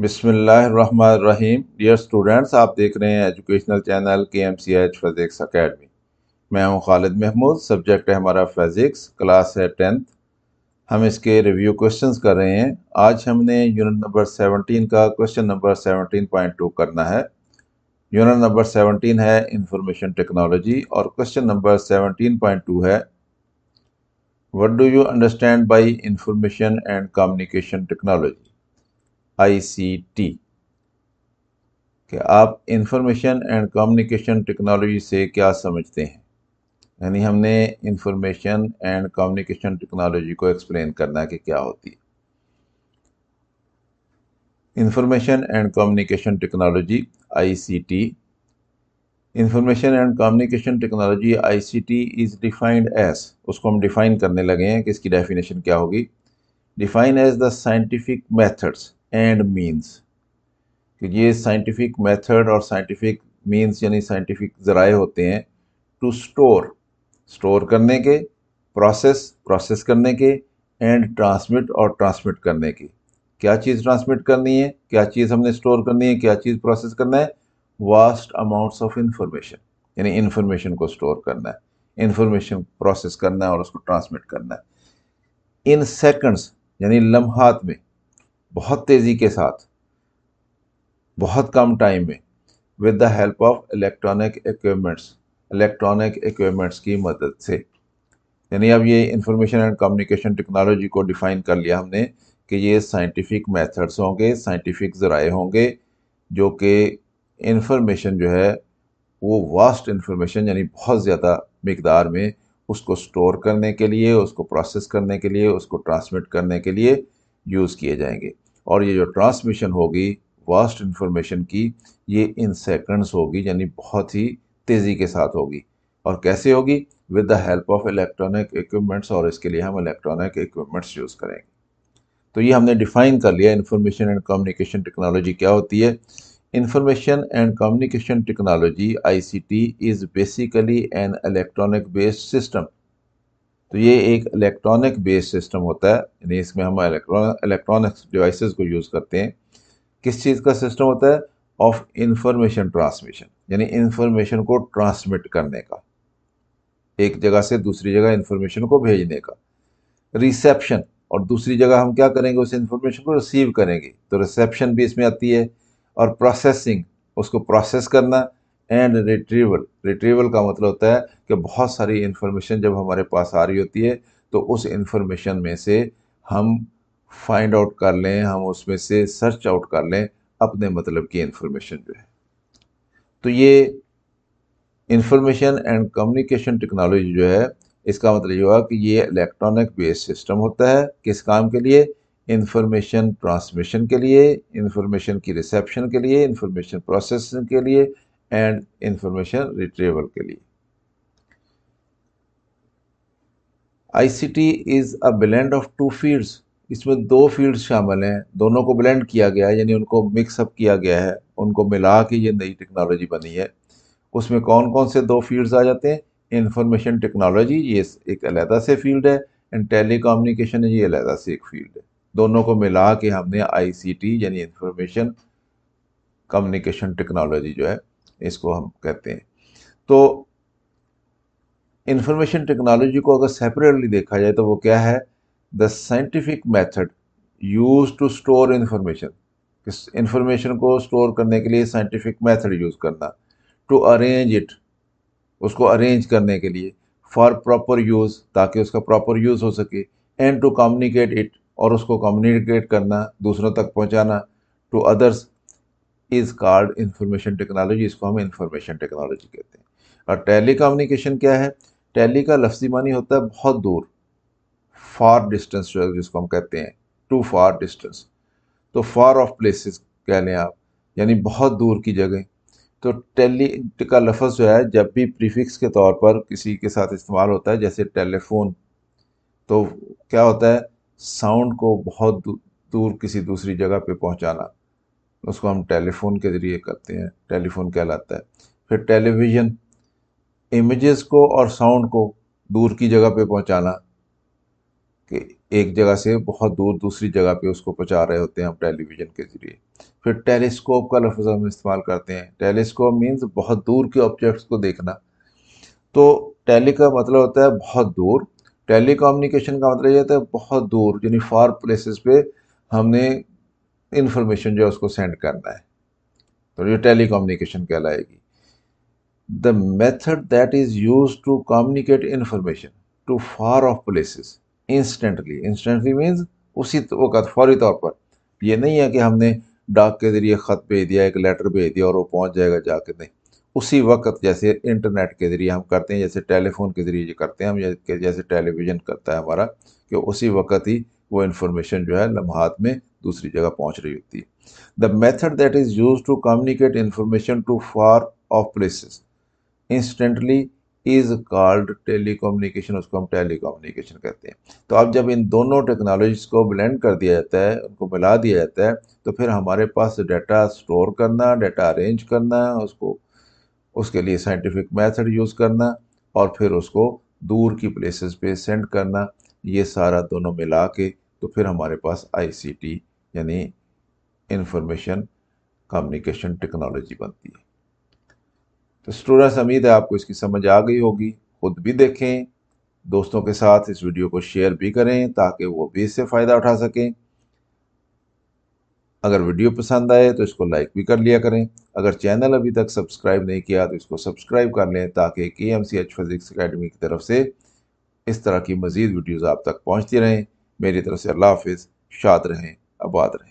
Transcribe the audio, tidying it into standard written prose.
بسم اللہ الرحمن الرحیم. ڈیئر اسٹوڈینٹس، آپ دیکھ رہے ہیں educational channel KMCH physics academy. میں ہوں خالد محمود. سبجیکٹ ہے ہمارا فزکس، کلاس ہے 10th. ہم اس کے ریویو کوشچنز کر رہے ہیں. آج ہم نے یونٹ نمبر 17 کا کوشچن نمبر 17.2 کرنا ہے. یونٹ نمبر 17 ہے انفارمیشن ٹیکنالوجی اور کوشچن نمبر 17.2 ہے what do you understand by information and communication technology ICT. کہ آپ انفارمیشن اینڈ کمیونیکیشن ٹیکنالوجی سے کیا سمجھتے ہیں. یعنی ہم نے انفارمیشن اینڈ کمیونیکیشن ٹیکنالوجی کو ایکسپلین کرنا ہے کہ کیا ہوتی ہے. Information and communication technology ICT. Information and communication technology ICT is defined as, اس کو ہم ڈیفائن کرنے لگے ہیں کہ اس کی ڈیفینیشن کیا ہوگی. Define as the scientific methods and means. کہ یہ سائنٹیفک میتھڈ اور سائنٹیفک مینس یعنی سائنٹیفک ذرائع ہوتے ہیں ٹو اسٹور کرنے کے، پروسیس کرنے کے، اینڈ ٹرانسمٹ کرنے کی. کیا چیز ٹرانسمٹ کرنی ہے، کیا چیز ہم نے اسٹور کرنی ہے، کیا چیز پروسیس کرنا ہے. واسٹ اماؤنٹس آف انفارمیشن، یعنی انفارمیشن کو اسٹور کرنا ہے، انفارمیشن پروسیس کرنا ہے اور اس کو ٹرانسمٹ کرنا ہے. ان سیکنڈس یعنی لمحات میں، بہت تیزی کے ساتھ، بہت کم ٹائم میں، with the help of electronic equipments کی مدد سے. یعنی اب یہ انفارمیشن اینڈ کمیونیکیشن ٹیکنالوجی کو ڈیفائن کر لیا ہم نے کہ یہ سائنٹیفک میتھڈس ہوں گے، سائنٹیفک ذرائع ہوں گے جو کہ انفارمیشن جو ہے وہ واسٹ انفارمیشن یعنی بہت زیادہ مقدار میں اس کو اسٹور کرنے کے لیے، اس کو پروسیس کرنے کے لیے، اس کو ٹرانسمٹ کرنے کے لیے یوز کیے جائیں گے. اور یہ جو ٹرانسمیشن ہوگی واسٹ انفارمیشن کی، یہ ان سیکنڈز ہوگی، یعنی بہت ہی تیزی کے ساتھ ہوگی. اور کیسے ہوگی؟ With the help of electronic equipments, اور اس کے لیے ہم الیکٹرانک اکوپمنٹس یوز کریں گے. تو یہ ہم نے ڈیفائن کر لیا انفارمیشن اینڈ کمیونیکیشن ٹیکنالوجی کیا ہوتی ہے. Information and communication technology ICT is basically an electronic based system. تو یہ ایک الیکٹرانک بیسڈ سسٹم ہوتا ہے، یعنی اس میں ہم الیکٹرانکس ڈیوائسز کو یوز کرتے ہیں. کس چیز کا سسٹم ہوتا ہے؟ آف انفارمیشن ٹرانسمیشن، یعنی انفارمیشن کو ٹرانسمٹ کرنے کا، ایک جگہ سے دوسری جگہ انفارمیشن کو بھیجنے کا. ریسیپشن، اور دوسری جگہ ہم کیا کریں گے؟ اس انفارمیشن کو ریسیو کریں گے، تو ریسیپشن بھی اس میں آتی ہے. اور پروسیسنگ، اس کو پروسیس کرنا. اینڈ ریٹریول کا مطلب ہوتا ہے کہ بہت ساری انفارمیشن جب ہمارے پاس آ رہی ہوتی ہے تو اس انفارمیشن میں سے ہم فائنڈ آؤٹ کر لیں، ہم اس میں سے سرچ آؤٹ کر لیں اپنے مطلب کی انفارمیشن جو ہے. تو یہ انفارمیشن اینڈ کمیونیکیشن ٹیکنالوجی جو ہے، اس کا مطلب یہ ہوا کہ یہ الیکٹرانک بیسڈ سسٹم ہوتا ہے. کس کام کے لیے؟ انفارمیشن ٹرانسمیشن کے لیے، انفارمیشن کی ریسیپشن کے لیے، انفارمیشن پروسیسنگ کے لیے، اینڈ انفارمیشن ریٹریول کے لیے. ICT is a blend of two fields. اس میں دو فیلڈس شامل ہیں، دونوں کو بلینڈ کیا گیا ہے، یعنی ان کو مکس اپ کیا گیا ہے، ان کو ملا کے یہ نئی ٹیکنالوجی بنی ہے. اس میں کون کون سے دو فیلڈز آ جاتے ہیں؟ انفارمیشن ٹیکنالوجی یہ ایک علیحدہ سے فیلڈ ہے، اینڈ ٹیلی کمیونیکیشن یہ علیحدہ سے ایک فیلڈ ہے. دونوں کو ملا کے ہم نے ICT یعنی انفارمیشن کمیونیکیشن ٹیکنالوجی جو ہے اس کو ہم کہتے ہیں. تو انفارمیشن ٹیکنالوجی کو اگر سیپریٹلی دیکھا جائے تو وہ کیا ہے؟ The scientific method use to store information. Information کو اسٹور کرنے کے لیے سائنٹیفک میتھڈ یوز کرنا. ٹو ارینج اٹ، اس کو ارینج کرنے کے لیے. فار پراپر یوز، تاکہ اس کا پراپر یوز ہو سکے. اینڈ ٹو کمیونیکیٹ اٹ، اور اس کو کمیونیکیٹ کرنا، دوسروں تک پہنچانا. To others is called information technology. اس کو ہم انفارمیشن ٹیکنالوجی کہتے ہیں. اور ٹیلی کمیونیکیشن کیا ہے؟ ٹیلی کا لفظی معنی ہوتا ہے بہت دور، فار ڈسٹینس جس کو ہم کہتے ہیں، ٹو فار ڈسٹینس. تو فار آف پلیسز کہہ لیں آپ، یعنی بہت دور کی جگہ. تو ٹیلی کا لفظ جو ہے جب بھی پریفکس کے طور پر کسی کے ساتھ استعمال ہوتا ہے، جیسے ٹیلی فون، تو کیا ہوتا ہے؟ ساؤنڈ کو بہت دور کسی دوسری جگہ پہ پہنچانا، اس کو ہم ٹیلی فون کے ذریعے کرتے ہیں، ٹیلی فون کہلاتا ہے. پھر ٹیلی ویژن، امیجز کو اور ساؤنڈ کو دور کی جگہ پہ پہنچانا. کہ ایک جگہ سے بہت دور دوسری جگہ پہ اس کو پہنچا رہے ہوتے ہیں ہم ٹیلی ویژن کے ذریعے۔ پھر ٹیلیسکوپ کا لفظ ہم استعمال کرتے ہیں، ٹیلیسکوپ مینز بہت دور کے آبجیکٹس کو دیکھنا۔ تو ٹیلی کا مطلب ہوتا ہے بہت دور، ٹیلی کمیونیکیشن کا مطلب یہ ہوتا ہے بہت دور، یعنی فار پلیسز پہ ہم نے انفارمیشن جو ہے اس کو سینڈ کرنا ہے، تو یہ ٹیلی کمیونیکیشن کہلائے گی۔ The method that is used to communicate information to far off places instantly. Instantly means اسی وقت، فوری طور پر۔ یہ نہیں ہے کہ ہم نے ڈاک کے ذریعے خط بھیج دیا، ایک لیٹر بھیج دیا اور وہ پہنچ جائے گا جا کے، نہیں، اسی وقت، جیسے انٹرنیٹ کے ذریعے ہم کرتے ہیں، جیسے ٹیلی فون کے ذریعے کرتے ہیں ہم، جیسے ٹیلی ویژن کرتا ہے ہمارا، کہ اسی وقت ہی وہ انفارمیشن جو ہے لمحات میں دوسری جگہ پہنچ رہی ہوتی ہے۔ The method that is used to communicate information to far off places instantly is called telecommunication, اس کو ہم ٹیلی کمیونیکیشن کہتے ہیں۔ تو اب جب ان دونوں ٹیکنالوجیز کو بلینڈ کر دیا جاتا ہے، ان کو ملا دیا جاتا ہے، تو پھر ہمارے پاس ڈیٹا سٹور کرنا، ڈیٹا ارینج کرنا، اس کے لیے سائنٹیفک میتھڈ یوز کرنا، اور پھر اس کو دور کی پلیسز پہ سینڈ کرنا، یہ سارا دونوں ملا کے تو پھر ہمارے پاس آئی سی ٹی یعنی انفارمیشن کمیونیکیشن ٹیکنالوجی بنتی ہے۔ تو اسٹوڈنٹس، امید ہے آپ کو اس کی سمجھ آ گئی ہوگی، خود بھی دیکھیں، دوستوں کے ساتھ اس ویڈیو کو شیئر بھی کریں تاکہ وہ بھی اس سے فائدہ اٹھا سکیں۔ اگر ویڈیو پسند آئے تو اس کو لائک بھی کر لیا کریں۔ اگر چینل ابھی تک سبسکرائب نہیں کیا تو اس کو سبسکرائب کر لیں تاکہ KMCH فزکس اکیڈمی کی طرف سے اس طرح کی مزید ویڈیوز آپ تک پہنچتی رہیں۔ میری طرف سے اللہ حافظ، شاد رہیں، آباد رہیں۔